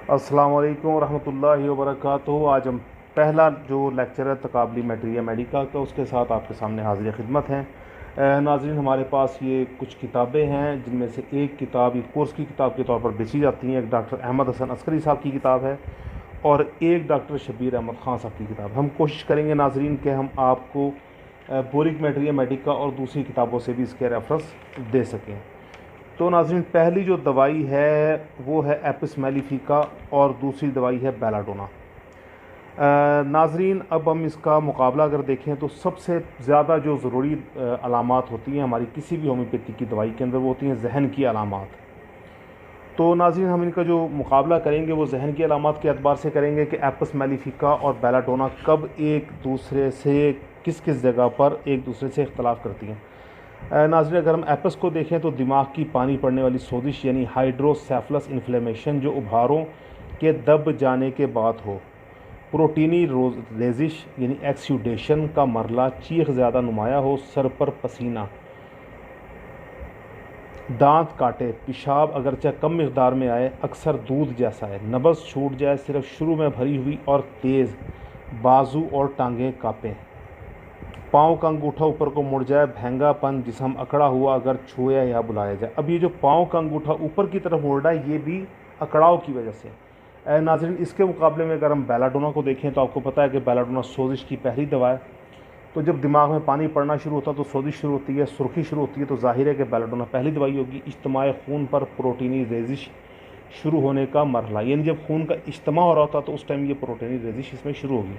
अस्सलाम वालेकुम रहमतुल्लाहि व बरकातुहू। आज हम पहला जो लेक्चर है तकाबली मैट्रिया मेडिका का, उसके साथ आपके सामने हाजिर खिदमत हैं। नाज़रीन, हमारे पास ये कुछ किताबें हैं जिनमें से एक किताब ये कोर्स की किताब के तौर पर बेची जाती हैं। एक डॉक्टर अहमद हसन अस्करी साहब की किताब है और एक डॉक्टर शबीर अहमद ख़ान साहब की किताब। हम कोशिश करेंगे नाज़रीन कि हम आपको बोरिक मैट्रिया मेडिका और दूसरी किताबों से भी इसके रेफरेंस दे सकें। तो नाज़रीन, पहली जो दवाई है वो है एपिस मेलिफिका और दूसरी दवाई है बेलाडोना। नाज़रीन, अब हम इसका मुकाबला अगर देखें तो सबसे ज़्यादा जो ज़रूरी अलामात होती हैं हमारी किसी भी होम्योपैथी की दवाई के अंदर, वो होती हैं जहन की अलामात। तो नाज़रीन, हम इनका जो मुकाबला करेंगे वो जहन की अलामात के अतबार से करेंगे कि एपिस मेलिफिका और बेलाडोना कब एक दूसरे से किस किस जगह पर एक दूसरे से इख्तलाफ करती हैं। नाज़रीन, अगर हम एपिस को देखें तो दिमाग की पानी पड़ने वाली सोजिश यानी हाइड्रोसेफलस इन्फ्लेमेशन जो उभारों के दब जाने के बाद हो। प्रोटीनी रेजिश यानी एक्सुडेशन का मरला, चीख ज़्यादा नुमाया हो, सर पर पसीना, दांत काटे, पेशाब अगरचे कम मकदार में आए अक्सर दूध जैसा है, नब्ज़ छूट जाए सिर्फ शुरू में भरी हुई और तेज़, बाजू और टांगें काँपें, पाँव का अंगूठा ऊपर को मुड़ जाए, भैंगापन, जिस्म अकड़ा हुआ अगर छुए या बुलाया जाए। अब ये जो पाँव का अंगूठा ऊपर की तरफ मुड़ रहा है ये भी अकड़ाव की वजह से। नाज़रीन, इसके मुकाबले में अगर हम बेलाडोना को देखें तो आपको पता है कि बेलाडोना सोजिश की पहली दवा है। तो जब दिमाग में पानी पड़ना शुरू होता है तो सोजिश शुरू होती है, सुर्खी शुरू होती है, तो जाहिर है कि बेलाडोना पहली दवाई होगी। इज्तिमाई खून पर प्रोटीनी रेजिश शुरू होने का मरला, यानी जब खून का इज्तिमा हो रहा होता तो उस टाइम ये प्रोटीनी रेजिश इसमें शुरू होगी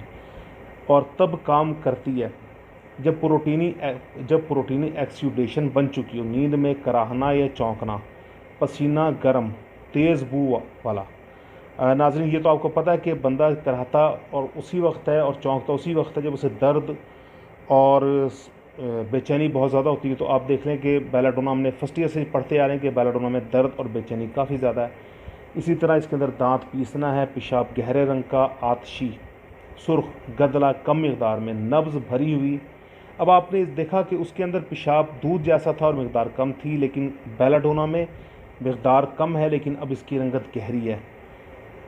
और तब काम करती है जब प्रोटीनी एक्सुडेशन बन चुकी हो, नींद में कराहना या चौंकना, पसीना गर्म, तेज़ बू वाला। नाज़रीन, ये तो आपको पता है कि बंदा कराहता और उसी वक्त है और चौंकता उसी वक्त है जब उसे दर्द और बेचैनी बहुत ज़्यादा होती है। तो आप देख लें कि बेलाडोना हमने फर्स्ट ईयर से पढ़ते आ रहे हैं कि बेलाडोना में दर्द और बेचैनी काफ़ी ज़्यादा है। इसी तरह इसके अंदर दांत पीसना है, पेशाब गहरे रंग का, आतशी, सुर्ख, गदला कम मकदार में, नब्ज़ भरी हुई। अब आपने देखा कि उसके अंदर पेशाब दूध जैसा था और मकदार कम थी, लेकिन बेलाडोना में मकदार कम है लेकिन अब इसकी रंगत गहरी है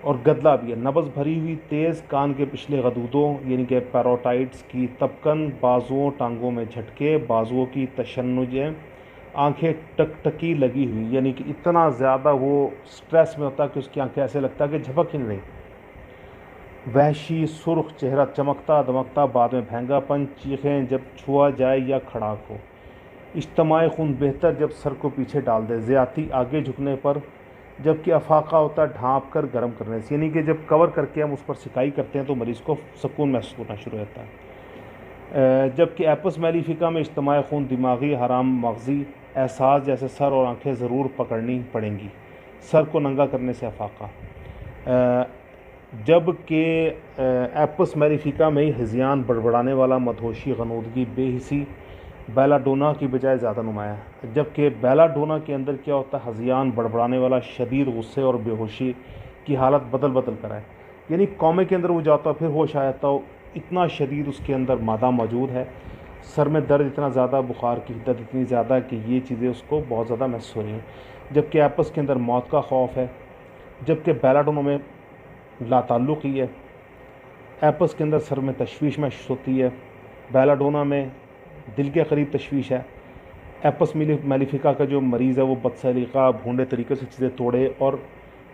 और गदला भी है। नब्ज़ भरी हुई, तेज़, कान के पिछले गदूदों यानी कि पैरोटाइड्स की तपकन, बाजुओं टांगों में झटके, बाजुओं की तशन्नुजें, आंखें टकटकी लगी हुई, यानी कि इतना ज़्यादा वो स्ट्रेस में होता है कि उसकी आंखें ऐसे लगता है कि झपक ही नहीं रही। वहशी, सुर्ख चेहरा, चमकता दमकता, बाद में भैंगापन, चीखें जब छुआ जाए या खड़ाक हो। इज्तिमाई खून बेहतर जब सर को पीछे डाल दे, ज़्यादती आगे झुकने पर, जबकि अफाका होता है ढाँप कर गर्म करने से, यानी कि जब कवर करके हम उस पर सिकाई करते हैं तो मरीज़ को सुकून महसूस होना शुरू होता है। जबकि एपिस मेलिफिका में इज्तिमाई खून दिमागी हराम मगज़ी एहसास जैसे सर और आंखें ज़रूर पकड़नी पड़ेंगी, सर को नंगा करने से अफाका। जबकि एपिस मेलिफिका में ही हिज़ियान, बड़बड़ाने वाला, मदहोशी, गनूदगी, बेहिसी बेलाडोना की बजाय ज़्यादा नुमाया है। जबकि बेलाडोना के अंदर क्या होता है, हज़ियान, बड़बड़ाने वाला, शदीद गुस्से और बेहोशी की हालत बदल बदल कर है, यानी कौमे के अंदर वो जाता फिर होश आ जाता हो, इतना शदीद उसके अंदर मादा मौजूद है। सर में दर्द इतना ज़्यादा, बुखार की हिद्दत इतनी ज़्यादा कि ये चीज़ें उसको बहुत ज़्यादा महसूस हो रही हैं। जबकि एपिस के अंदर मौत का खौफ है, जबकि बेलाडोना में लाताल्लुक़ ही है। एपिस के अंदर सर में तशवीश महसूस होती है, बेलाडोना में दिल के करीब तशवीश है। एपिस मेलिफिका का जो मरीज़ है वो बदसलीक़ा, भूंडे तरीके से चीज़ें तोड़े और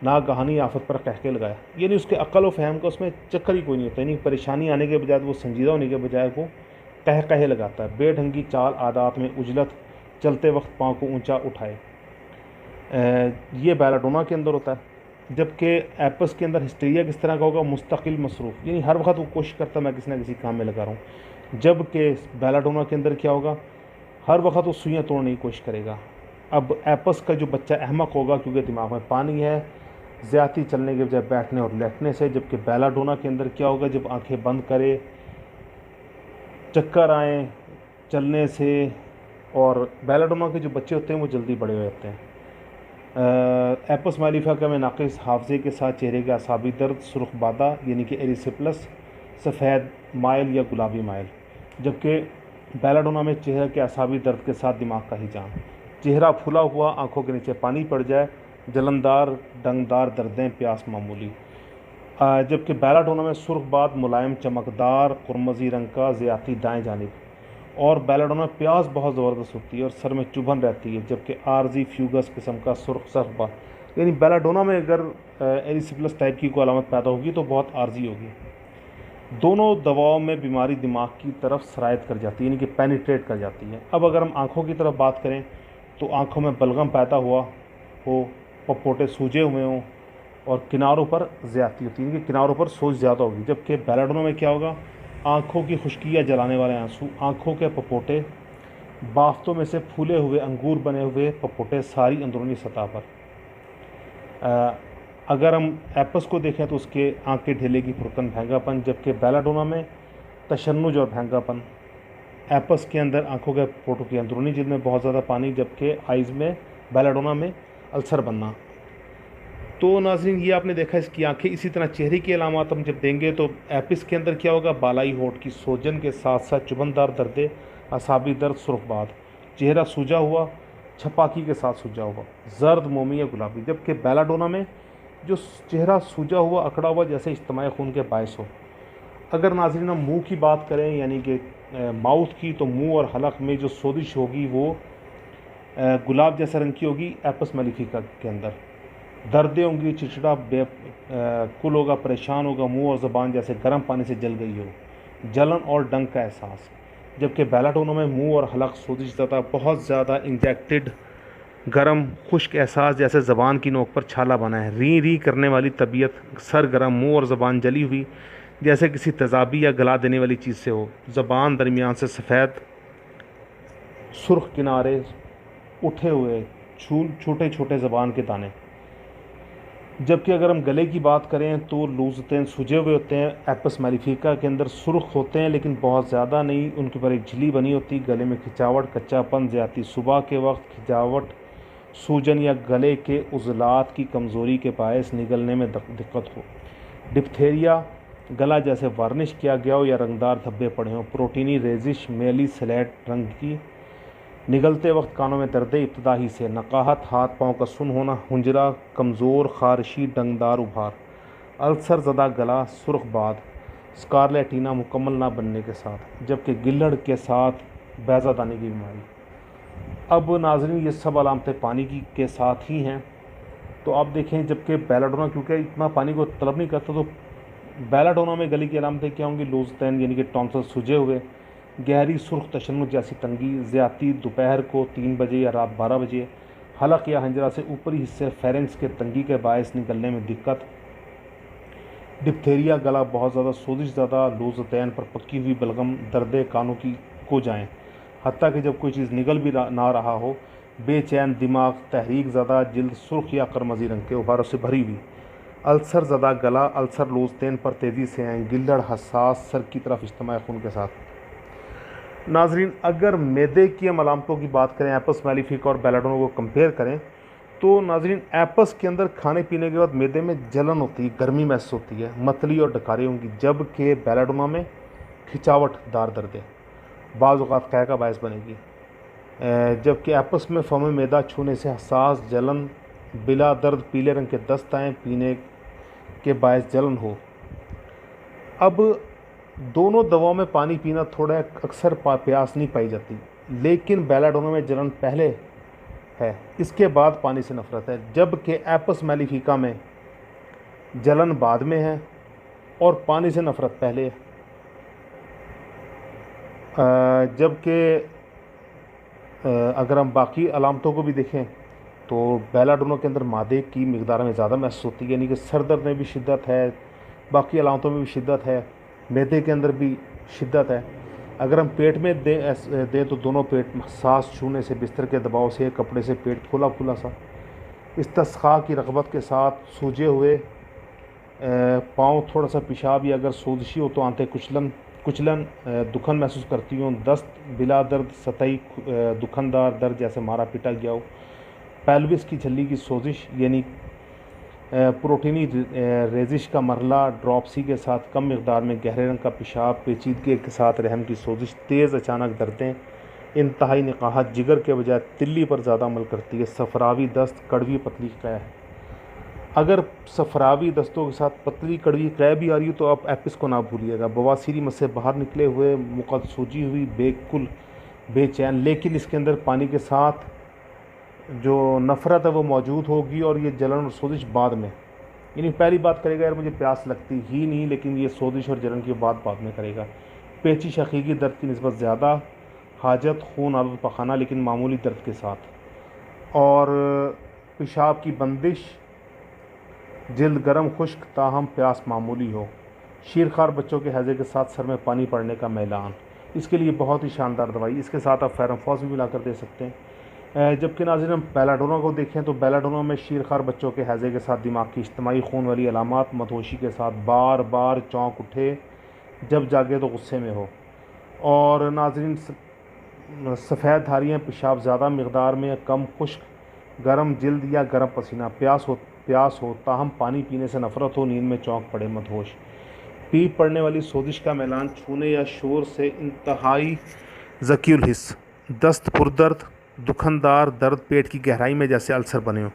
नागहानी आफत पर कहके लगाया, यानी उसके अक्ल व फ़हम का उसमें चक्कर ही कोई नहीं होता, यानी परेशानी आने के बजाय वो संजीदा होने के बजाय वो कहे लगाता है। बेढंगी चाल आदात में उजलत, चलते वक्त पाँव को ऊंचा उठाए, ये बेलाडोना के अंदर होता है। जबकि एपिस के अंदर हिस्टीरिया किस तरह का होगा, मुस्तकिल मसरूफ़, यानी हर वक्त वो कोशिश करता मैं किसी ना किसी काम में लगा रहा हूँ। जबकि बेलाडोना के अंदर क्या होगा, हर वक्त वो सुइयाँ तोड़ने की कोशिश करेगा। अब एपिस का जो बच्चा अहमक होगा क्योंकि दिमाग में पानी है, ज़्यादती चलने के बजाय बैठने और लेटने से। जबकि बेलाडोना के अंदर क्या होगा, जब आंखें बंद करे, चक्कर आए चलने से, और बेलाडोना के जो बच्चे होते हैं वो जल्दी बड़े हो जाते हैं। एपिस मेलिफिका में नाक़िस हाफ़ज़े के साथ चेहरे के असाबी दर्द, सुर्ख बादा यानी कि एरिसिप्लस, सफ़ेद माइल या गुलाबी माइल। जबकि बेलाडोना में चेहरे के असाबी दर्द के साथ दिमाग का हिजाम, चेहरा फुला हुआ, आंखों के नीचे पानी पड़ जाए, जलनदार डंगदार दर्दें, प्यास मामूली। जबकि बेलाडोना में सुर्ख बाद मुलायम चमकदार कुरमजी रंग का ज़्याती दाएं जानिब, और बेलाडोना में प्यास बहुत ज़बरदस्त होती है और सर में चुभन रहती है। जबकि आर्जी फ्यूगस किस्म का सुर्ख सर्फ बाद, यानी बेलाडोना में अगर एरिसिपिलस टाइप की कोई अलामत पैदा होगी तो बहुत आर्जी होगी। दोनों दवाओं में बीमारी दिमाग की तरफ सरायत कर जाती है, यानी कि पेनिट्रेट कर जाती है। अब अगर हम आँखों की तरफ बात करें तो आँखों में बलगम पैदा हुआ हो, पपोटे सूजे हुए हों और किनारों पर ज़्यादती होती है, यानी कि किनारों पर सोज ज़्यादा होगी। जबकि बेलाडोना में क्या होगा, आँखों की खुश्की या जलाने वाले आंसू, आँखों के पपोटे, बाफ्तों में से फूले हुए अंगूर बने हुए पपोटे सारी अंदरूनी सतह पर। अगर हम एपस को देखें तो उसके आँख के ढेले की फुरकन भैंगापन, जबकि बेलाडोना में तशन्नुज और भैंगापन। एपस के अंदर आँखों के पपोटों की अंदरूनी जिल्द में बहुत ज़्यादा पानी, जबकि आइज़ में बेलाडोना में अल्सर बनना। तो नाज़रीन ये आपने देखा इसकी आंखें। इसी तरह चेहरे की अलामत हम जब देंगे तो एपिस के अंदर क्या होगा, बालाई होठ की सोजन के साथ साथ चुभनदार दर्दे, असाबी दर्द, सुर्खबाद, चेहरा सूजा हुआ, छपाकी के साथ सूजा हुआ, जर्द, मोमी या गुलाबी। जबकि बेलाडोना में जो चेहरा सूजा हुआ, अकड़ा हुआ, जैसे इज्तिमाई खून के बायस हो। अगर नाज़रीन हम मुँह की बात करें, यानी कि माउथ की, तो मुँह और हलक में जो सोजिश होगी वो गुलाब जैसा रंग की होगी एपस मेलिफिका के अंदर। दर्दें होंगी, चिड़चिड़ा कुल होगा, परेशान होगा, मुंह और ज़बान जैसे गर्म पानी से जल गई हो, जलन और डंक का एहसास। जबकि बेलाडोना में मुंह और हलक सोजिश ज़्यादा, बहुत ज़्यादा इंजेक्टेड गर्म खुश्क एहसास, जैसे ज़बान की नोक पर छाला बना है, री री करने वाली तबीयत, सर गर्म, मुंह और ज़बान जली हुई जैसे किसी तेज़ाबी या गला देने वाली चीज़ से हो, ज़बान दरमियान से सफ़ेद, सुर्ख किनारे उठे हुए, छोटे छोटे ज़बान के दाने। जबकि अगर हम गले की बात करें तो लूजतें सूजे हुए होते हैं, एपस मेलिफिका के अंदर सुर्ख होते हैं लेकिन बहुत ज़्यादा नहीं, उनके ऊपर एक झिल्ली बनी होती, गले में खिंचावट, कच्चापन ज़्यादती, सुबह के वक्त खिंचावट, सूजन या गले के उज़लात की कमज़ोरी के बायस निगलने में दिक्कत हो, डिप्थेरिया, गला जैसे वार्निश किया गया हो या रंगदार धब्बे पड़े हों, प्रोटीनी रेजिश, मेली स्लेट रंग की, निगलते वक्त कानों में दर्द इब्तदाही से, नकाहत, हाथ पाँव का सुन होना, हुंजरा, कमज़ोर, खारिशी, डंगदार उभार, अल्सर ज़दा गला, सुर्ख बाद, स्कारलेटिना मुकम्मल ना बनने के साथ, जबकि गिल्हड़ के साथ बैज़ादानी की बीमारी। अब नाज़रीन ये सब अलामतें पानी की के साथ ही हैं। तो आप देखें, जबकि बेलाडोना क्योंकि इतना पानी को तलब नहीं करता, तो बेलाडोना में गले की अलामतें क्या होंगी, लूजतैन यानी कि टॉन्सल सूजे हुए, गहरी सुर्ख तशन्नुज जैसी तंगी, ज़्यादती दोपहर को 3 बजे या रात 12 बजे, हलक या हंजरा से ऊपरी हिस्से फेरेंक्स के तंगी के बायस निकलने में दिक्कत, डिप्थेरिया, गला बहुत ज़्यादा सोजिश ज़्यादा, लूजतैन पर पक्की हुई बलगम, दर्द कानों की को जाएँ, हत्ता कि जब कोई चीज़ निगल भी ना रहा हो, बेचैन दिमाग, तहरीक ज़्यादा, जिल्द सुर्ख या करमजी रंग के उभारों से भरी हुई, अल्सर ज़दा गला, अल्सर लूजतैन पर तेज़ी से आएँ, गिल्हड़ हसास, सर की तरफ इज्तिमाई खून के साथ। नाजरीन अगर मैदे की हम अलामतों की बात करें, एपस मेलिफिका और बेलाडोना को कंपेयर करें, तो नाजरीन एपस के अंदर खाने पीने के बाद मैदे में जलन होती है, गर्मी महसूस होती है, मतली और डकारी होंगी, जबकि बेलाडोना में खिंचावटदार दर्द बाज़ औक़ात क़ह का बायस बनेगी। जबकि एपस में फम मैदा छूने से हसास, जलन, बिला दर्द पीले रंग के दस्त आएँ, पीने के बायस जलन हो। अब दोनों दवाओं में पानी पीना थोड़ा अक्सर प्यास नहीं पाई जाती, लेकिन बेलाडोना में जलन पहले है, इसके बाद पानी से नफ़रत है, जबकि एपस मेलिफिका में जलन बाद में है और पानी से नफ़रत पहले है। जबकि अगर हम बाकी अलामतों को भी देखें तो बेलाडोना के अंदर मादे की मकदार में ज़्यादा महसूस होती है, यानी कि सर दर्द में भी शिद्दत है, बाकी अलामतों में भी शिद्दत है, मैदे के अंदर भी शिद्दत है। अगर हम पेट में दें तो दोनों पेट, सांस छूने से, बिस्तर के दबाव से, कपड़े से पेट फूला फूला सा, इस्तिस्क़ा की रग़बत के साथ, सूजे हुए पाँव, थोड़ा सा पेशाब या अगर सोजिशी हो तो आंतें कुचलन दुखन महसूस करती हूँ, दस्त, बिला दर्द, सतही दुखनदार दर्द जैसे मारा पीटा गया हो, पेल्विस की झिल्ली की सोजिश यानी प्रोटीनी रेजिश का मरला, ड्रॉपसी के साथ कम मकदार में गहरे रंग का पेशाब, पेचीदगी के साथ रहम की सोजिश, तेज़ अचानक दर्दें, इंतहाई निकाहत, जिगर के बजाय तिल्ली पर ज़्यादा अमल करती है, सफरावी दस्त, कड़वी पतली क़ह। अगर सफरावी दस्तों के साथ पतली कड़वी कै भी आ रही हो तो आप एपिस को ना भूलिएगा। बवासीरी मस से बाहर निकले हुए, मुकद सूजी हुई, बिल्कुल बेचैन, लेकिन इसके अंदर पानी के साथ जो नफ़रत है वो मौजूद होगी, और ये जलन और सोजिश बाद में। यानी पहली बात करेगा यार मुझे प्यास लगती ही नहीं, लेकिन ये सोजिश और जलन की बात बाद में करेगा। पेचिश हकीकी दर्द की निस्बत ज़्यादा, हाजत खून आदत पखाना लेकिन मामूली दर्द के साथ, और पेशाब की बंदिश, जल्द गर्म खुश्क ताहम प्यास मामूली हो, शीरखार बच्चों के हैज़े के साथ सर में पानी पड़ने का मैलान। इसके लिए बहुत ही शानदार दवाई, इसके साथ आप फेरमफॉस भी मिलाकर दे सकते हैं। जबकि नाज़रीन हम बेलाडोना को देखें तो बेलाडोना में शीरखार बच्चों के हैज़े के साथ दिमाग की इज्तिमाई खून वाली अलामात, मदहोशी के साथ बार बार चौंक उठे, जब जागे तो गुस्से में हो, और नाज़रीन सफ़ेद धारियाँ, पेशाब ज़्यादा मकदार में या कम, खुश्क, गर्म जल्द या गर्म पसीना, प्यास हो ताहम पानी पीने से नफ़रत हो, नींद में चौंक पड़े, मदहोश, पीप पड़ने वाली सोजिश का मैलान, छूने या शोर से इंतहाई ज़कीउल हिस्स, दस्त, पुरदर्द, दुखनदार दर्द पेट की गहराई में जैसे अल्सर बने हो,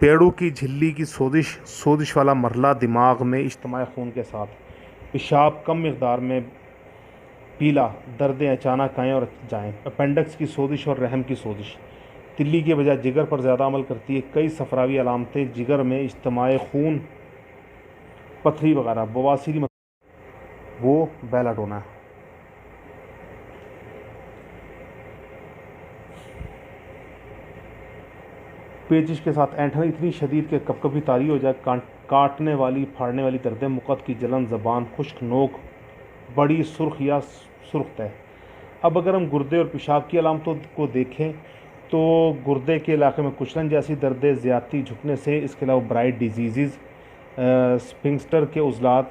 पेड़ों की झिल्ली की सोजिश, सोजिश वाला मरला दिमाग में इज्तिमाई खून के साथ, पेशाब कम मकदार में पीला, दर्दें अचानक आएँ और जाएँ, अपेंडिक्स की सोजिश और रहम की सोजिश, तिल्ली के बजाय जिगर पर ज़्यादा अमल करती है, कई सफरावी अलामतें, जिगर में इज्तिमाई खून, पथरी वगैरह, बवासीरी, वो बेलाडोना है। पेचिश के साथ ऐंठन इतनी शदीद के कभी तारी हो जाए, काटने वाली, फाड़ने वाली दर्दें, मुकद की जलन, ज़बान खुश्क, नोक बड़ी सुर्ख या सुर्ख तय। अब अगर हम गुर्दे और पेशाब की अलामतों को देखें तो गुर्दे के इलाके में कुचलन जैसी दर्दें, ज़्यादती झुकने से, इसके अलावा ब्राइट डिजीज़, स्फिंक्टर के उज़लात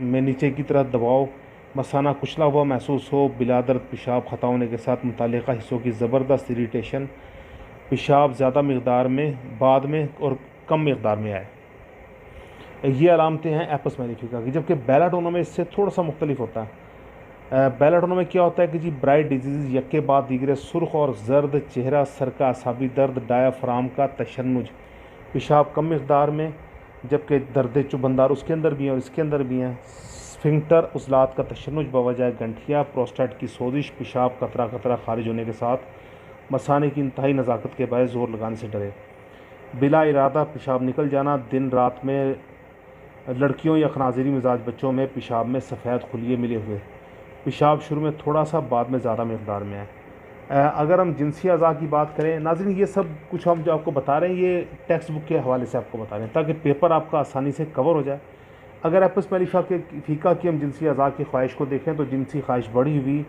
में नीचे की तरफ दबाव, मसाना कुचला हुआ महसूस हो, बिला दर्द पेशाब ख़ता होने के साथ मुतालिका हिस्सों की ज़बरदस्त इरीटेशन, पेशाब ज़्यादा मकदार में बाद में और कम मकदार में आए, ये अलामतें हैं एपस मैलिफिका की। जबकि बेलाडोना में इससे थोड़ा सा मुख्तलिफ होता है। बेलाडोना में क्या होता है कि जी ब्राइट डिजीज़ यके बाद दीगरे, सुर्ख और जर्द चेहरा, सर का असाबी दर्द, डायाफ्राम का तशन्नुज, पेशाब कम मकदार में, जबकि दर्द चुबंदार उसके अंदर भी हैं और इसके अंदर भी हैं, स्फिंक्टर उज़लात का तशन्नुज बवजह गंठिया, प्रोस्टेट की सोजिश, पेशाब कतरा कतरा खारिज होने के साथ, मसाने की इंतहाई नज़ाकत के बायस ज़ोर लगाने से डरे, बिला इरादा पेशाब निकल जाना, दिन रात में, लड़कियों या खनाजिरी मिजाज बच्चों में पेशाब में सफ़ेद खुलिए मिले हुए, पेशाब शुरू में थोड़ा सा बाद में ज़्यादा मकदार में है। अगर हम जिनसी अज़ा की बात करें नाज़रीन, ये सब कुछ हम जो आपको बता रहे हैं ये टेक्स्ट बुक के हवाले से आपको बता रहे हैं ताकि पेपर आपका आसानी से कवर हो जाए। अगर एपस मैलिफिका की हम जिनसी अज़ा की ख्वाहिश को देखें तो जिनसी ख्वाहिश बढ़ी हुई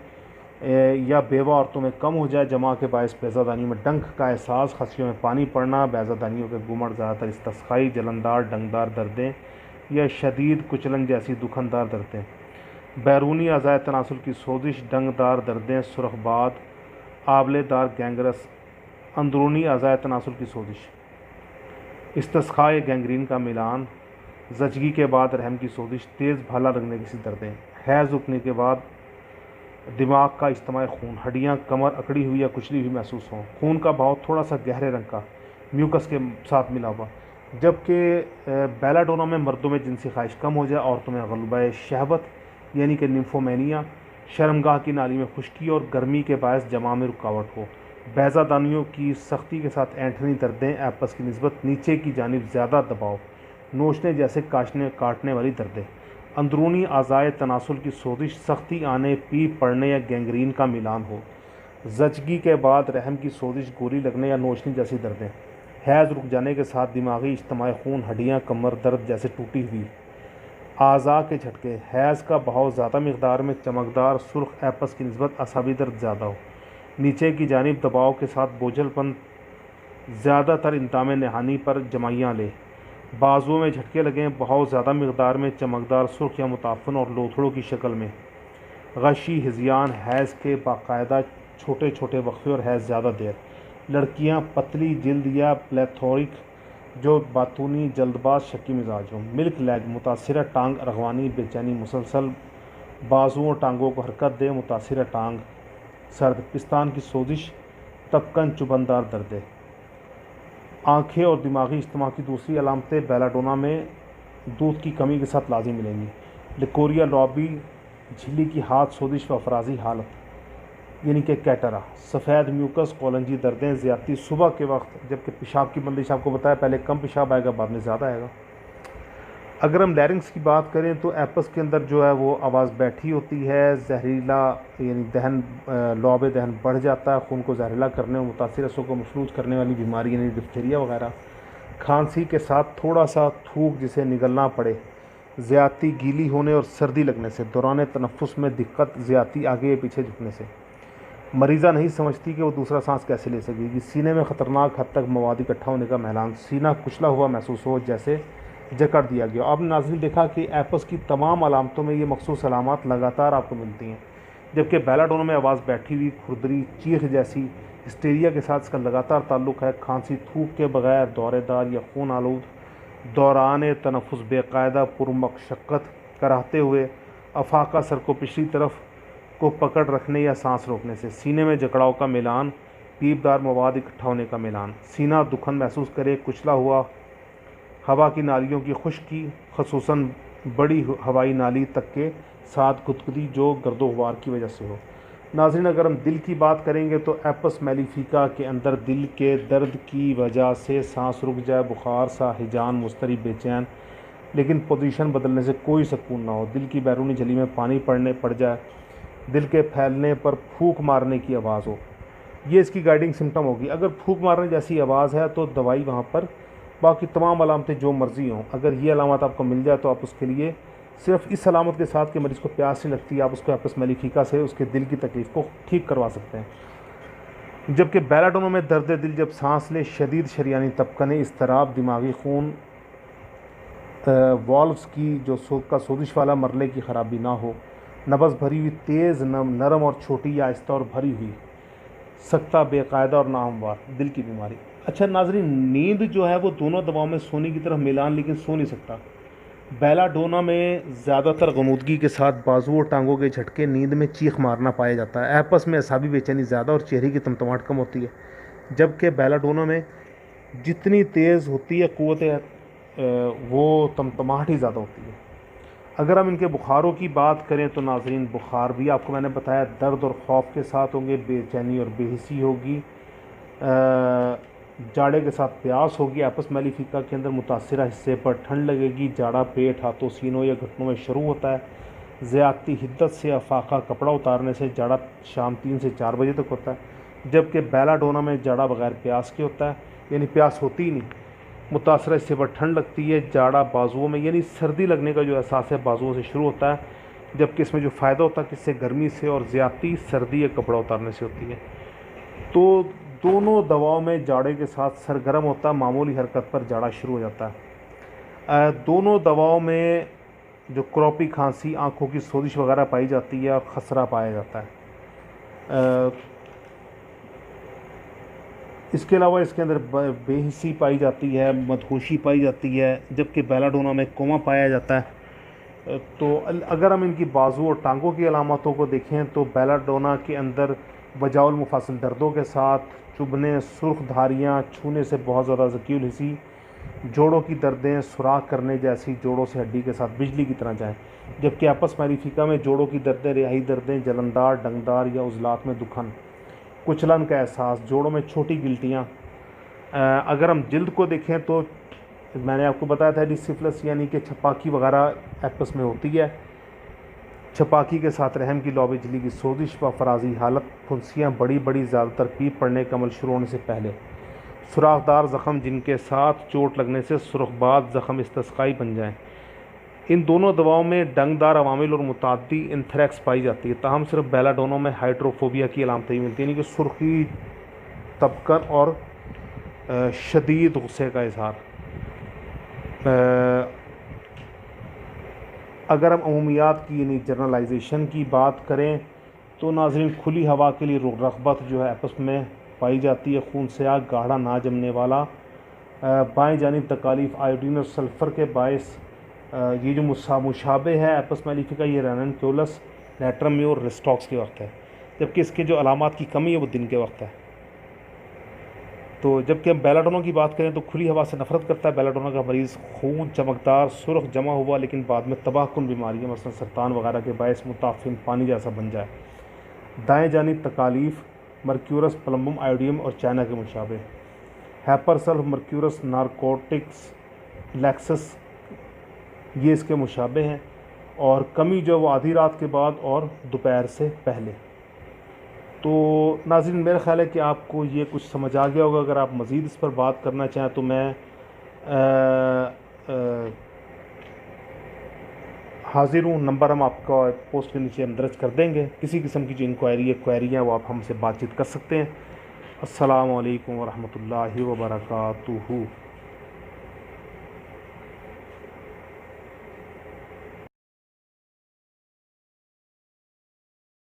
या बेवा औरतों में कम हो जाए, जमा के बायस बैज़ादानी में डंक का एहसास, खसियों में पानी पड़ना, बैज़ादानियों के गुमड़, ज़्यादातर इस्तस्काई, जलनदार डंगदार दर्दें या शदीद कुचलन जैसी दुखनदार दर्दें, बैरूनी अज़ाए तनासुल की सोजिश, डंगदार दर्दें, सुरखबाद, आबलेदार गैंगरस, अंदरूनी अज़ाए तनासुल की सोजिश, इस्तस्काए गैंग्रीन का मिलान, जचगी के बाद रहम की सोजिश, तेज़ भाला लगने की सी दर्दें, हैज़ रुकने के बाद दिमाग का इज्तिमाई खून, हड्डियाँ कमर अकड़ी हुई या कुचली हुई महसूस हों, खून का बहाव थोड़ा सा गहरे रंग का म्यूकस के साथ मिला हुआ, जबकि बेलाडोना में मर्दों में जिनसी ख्वाहिश कम हो जाए, औरतों में गलबा शहवत यानी कि निम्फोमेनिया, शर्मगाह की नाली में खुश्की और गर्मी के बायस जमा में रुकावट हो, बैज़ादानियों की सख्ती के साथ ऐंठनी दर्दें, एपस की निस्बत नीचे की जानिब ज़्यादा दबाव, नोचने जैसे काटने वाली दर्दें, अंदरूनी आज़ाए तनासुल की सोजिश, सख्ती आने, पीप पड़ने या गैंग्रीन का मिलान हो, जचगी के बाद रहम की सोजिश, गोली लगने या नोचने जैसी दर्दें, हैज़ रुक जाने के साथ दिमागी इज्तिमाई खून, हड्डियाँ कमर दर्द जैसे टूटी हुई, आज़ा के झटके, हैज़ का बहाव ज़्यादा मकदार में, चमकदार सुर्ख एपस की निस्बत असाबी दर्द ज़्यादा हो, नीचे की जानिब दबाव के साथ बोझलपन, ज़्यादातर इंताम नहानी पर जमाइयाँ ले, बाजुओं में झटके लगें, बहाव ज़्यादा मकदार में, चमकदार सुर्ख या मुताफन और लोथड़ों की शक्ल में, गशी हिज़यान, हैज़ के बाकायदा छोटे छोटे वक्फे और हैज़ ज़्यादा देर, लड़कियां पतली जिल्द या प्लेथोरिक जो बातूनी जल्दबाज शक्की मिजाज हो, मिल्क लैग, मुतासिरा टांग, रगवानी, बेचैनी मुसलसल, बाजुओं टांगों को हरकत दे, मुतासिरा टांग, सर्द, पिस्तान की सोजिश, तपकन चुबंदार दर्दे, आँखें और दिमागी इज्तिमा की दूसरी अलामतें बेलाडोना में दूध की कमी के साथ लाजिम मिलेंगी। लिकोरिया लॉबी, झिल्ली की हाथ सोजिश व अफराजी हालत यानी कि कैटरा, सफ़ेद म्यूकस, कोलंजी दर्दें, ज़्यादती सुबह के वक्त, जबकि पेशाब की बंदिश आपको बताया पहले कम पेशाब आएगा, बाद में ज़्यादा आएगा। अगर हम लैरिंग्स की बात करें तो एपस के अंदर जो है वो आवाज़ बैठी होती है, जहरीला यानी दहन लौब दहन बढ़ जाता है, खून को जहरीला करने और मुतासिर रसों को मफलूज करने वाली बीमारी यानी डिप्थीरिया वगैरह। खांसी के साथ थोड़ा सा थूक जिसे निगलना पड़े, ज़्यादती गीली होने और सर्दी लगने से, दौरान तनफ़ुस में दिक्कत, ज़्यादती आगे या पीछे झुकने से। मरीज़ा नहीं समझती कि वो दूसरा सांस कैसे ले सकेगी। सीने में ख़तरनाक हद तक मवाद इकट्ठा होने का मैलान, सीना कुचला हुआ महसूस हो जैसे जकड़ दिया गया। आपने नाज़रीन देखा कि एपस की तमाम अलामतों में ये मखसूस अलामत लगातार आपको मिलती हैं, जबकि बेलाडोना में आवाज़ बैठी हुई, खुरदरी, चीख जैसी हिस्टीरिया के साथ इसका लगातार ताल्लुक़ है। खांसी थूक के बगैर, दौरेदार या खून आलूद, दौरान तनफ़ुस बेकायदा पुरमशक्क़त कराहते हुए, अफाका सर को पिछली तरफ को पकड़ रखने या सांस रोकने से, सीने में जकड़ाव का मिलान, पीपदार मवाद इकट्ठा होने का मिलान, सीना दुखन महसूस करे, कुचला हुआ, हवा की नालियों की खुश्की, ख़ुसूसन बड़ी हवाई नाली तक के साथ गुदगुदी जो गर्दो गुबार की वजह से हो। नाज़रीन, अगर हम दिल की बात करेंगे तो एपस मेलिफिका के अंदर दिल के दर्द की वजह से सांस रुक जाए, बुखार सा, हिजान, मुस्तरिब, बेचैन, लेकिन पोजीशन बदलने से कोई सुकून ना हो, दिल की बैरूनी झिल्ली में पानी पड़ जाए, दिल के फैलने पर फूंक मारने की आवाज़ हो, ये इसकी गाइडिंग सिम्टम होगी। अगर फूंक मारने जैसी आवाज़ है तो दवाई वहाँ पर, बाकी तमाम अलामतें जो मर्ज़ी हों, अगर ये अलामत आपको मिल जाए तो आप उसके लिए सिर्फ इस अलामत के साथ कि मरीज़ को प्यास नहीं लगती, आप उसको एपस मेलिफिका से उसके दिल की तकलीफ़ को ठीक करवा सकते हैं। जबकि बेलाडोना में दर्द दिल, जब सांस ले, शदीद शरियानी तपकने, इस्तराब, दिमागी खून वॉल्व्स की जो सोजिश वाला मरले की ख़राबी ना हो, नब्ज़ भरी हुई, तेज़, नरम और छोटी या आहिस्ता और भरी हुई, सकता बेकायदा और नाहमवार, दिल की बीमारी। अच्छा नाज़रीन, नींद जो है वो दोनों दवाओं में सोने की तरफ मिलान, लेकिन सो नहीं सकता। बेलाडोना में ज़्यादातर गमूदगी के साथ बाजू और टांगों के झटके, नींद में चीख मारना पाया जाता है। एपस में असाबी बेचैनी ज़्यादा और चेहरे की तमतमाहट कम होती है, जबकि बेलाडोना में जितनी तेज़ होती है क़ुव्वत वो तमतमाहट ही ज़्यादा होती है। अगर हम इनके बुखारों की बात करें तो नाज़रीन, बुखार भी आपको मैंने बताया दर्द और खौफ के साथ होंगे, बेचैनी और बेहिसी होगी, जाड़े के साथ प्यास होगी। एपस मेलिफिका के अंदर मुतासिरा हिस्से पर ठंड लगेगी, जाड़ा पेट, हाथों, सीनों या घुटनों में शुरू होता है, ज़्यादती हिद्दत से, अफाका कपड़ा उतारने से, जाड़ा शाम 3 से 4 बजे तक होता है, जबकि बेलाडोना में जाड़ा बगैर प्यास के होता है, यानी प्यास होती ही नहीं। मुतासरा हिस्से पर ठंड लगती है, जाड़ा बाजुओं में, यानी सर्दी लगने का जो एहसास है बाजुओं से शुरू होता है, जबकि इसमें जो फ़ायदा होता है कि इससे गर्मी से और ज़्यादती सर्दी या कपड़ा उतारने से होती है। तो दोनों दवाओं में जाड़े के साथ सर गर्म होता है, मामूली हरकत पर जाड़ा शुरू हो जाता है। दोनों दवाओं में जो क्रॉपी, खांसी, आँखों की सोजिश वगैरह पाई जाती है और खसरा पाया जाता है। इसके अलावा इसके अंदर बेहिसी पाई जाती है, मदहोशी पाई जाती है, जबकि बेलाडोना में कोमा पाया जाता है। तो अगर हम इनकी बाजू और टांगों की अलामतों को देखें तो बेलाडोना के अंदर वजाउल मुफासिल दर्दों के साथ चुभने, सुर्ख धारियाँ, छूने से बहुत ज़्यादा ज़कील हिस्सी, जोड़ों की दर्दें, सुराख करने जैसी, जोड़ों से हड्डी के साथ बिजली की तरह जाएँ, जबकि एपस मेलिफिका में जोड़ों की दर्दें, रिहाई दर्दें, जलनदार, डंगदार या उजलात में दुखन, कुचलन का एहसास, जोड़ों में छोटी गिल्टियाँ। अगर हम जिल्द को देखें तो मैंने आपको बताया था डिसिफ्लस यानी कि छपाकी वगैरह एपस में होती है, छपाकी के साथ रहम की लौबे झिल्ली की सोजिश व फराजी हालत, फुंसियाँ बड़ी बड़ी, ज़्यादातर पीप पड़ने का अमल शुरू होने से पहले, सुराखदार ज़ख़म जिनके साथ चोट लगने से सुरखबाज ज़ख़म इस्तिस्काई बन जाएँ। इन दोनों दवाओं में डंगदार अवामिल और मुतादी एंथ्रेक्स पाई जाती है, ताहम सिर्फ बेलाडोना में हाइड्रोफोबिया की अलामतें मिलती हैं, यानी कि सुर्खी, तपकन और शदीद गुस्से का इजहार। अगर हम अमूमियात की यानी जनरलाइजेशन की बात करें तो नाज़रीन, खुली हवा के लिए रग़बत जो है एपस में पाई जाती है, खून से आग, गाढ़ा ना जमने वाला, बाएं जानिब तकालीफ, आयोडीन और सल्फ़र के बायस, ये जो मुशाबे है एपस मेलिफिका, ये रैननक्यूलस, लेटरम में और रिस्टॉक्स के वक्त है, जबकि इसके जो अलामात की कमी है वो दिन के वक्त है। तो जबकि हम बेलाडोना की बात करें तो खुली हवा से नफरत करता है बेलाडोना का मरीज़, खून चमकदार सुर्ख जमा हुआ लेकिन बाद में तबाहकुन बीमारियाँ मसलन सरतान वगैरह के बायस मुताफिन पानी जैसा बन जाए। दाएँ जानिब तकालीफ मर्क्यूरस प्लम्बम आयोडियम और चाइना के मुशाबे। हैपरसल्फ मर्क्यूरस नारकोटिक्स लैक्सस ये इसके मुशाबे हैं। और कमी जो वो आधी रात के बाद और दोपहर से पहले। तो नाज़रीन मेरा ख़्याल है कि आपको ये कुछ समझ आ गया होगा। अगर आप मज़ीद इस पर बात करना चाहें तो मैं हाज़िर हूँ। नंबर हम आपका पोस्ट के नीचे हम दर्ज कर देंगे। किसी किस्म की जो इंक्वायरी है क्वेरी है वो आप हमसे बातचीत कर सकते हैं। अस्सलामु अलैकुम वरहमतुल्लाहि वबरकातुहू।